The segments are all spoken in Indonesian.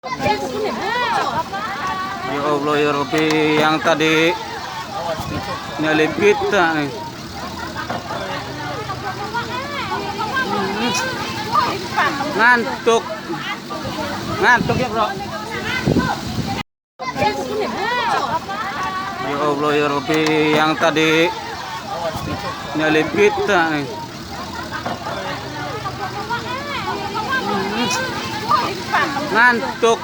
Ya Allah ya Rabbi, yang tadi nyalip kita nih. Ngantuk. Ngantuk ya, Bro. Ya Allah ya Rabbi, yang tadi nyalip kita nih. Ngantuk.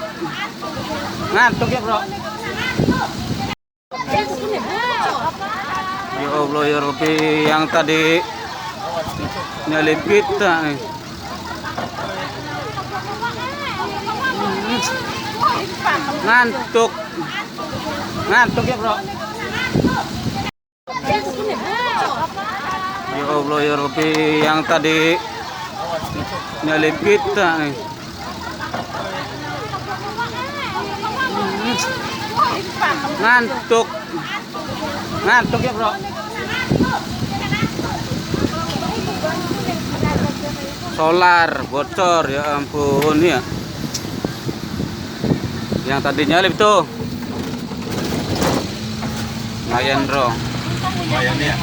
Ngantuk ya, Bro. Ya Allah ya Rabbi, yang tadi nyalip kita nih. Ngantuk. Ngantuk ya, Bro. Ya Allah ya Rabbi, yang tadi nyalip kita nih. Ngantuk. Ngantuk ya, Bro. Solar bocor, ya ampun ya. Yang tadi nyalip tuh. Lumayan, Bro. Lumayan ya.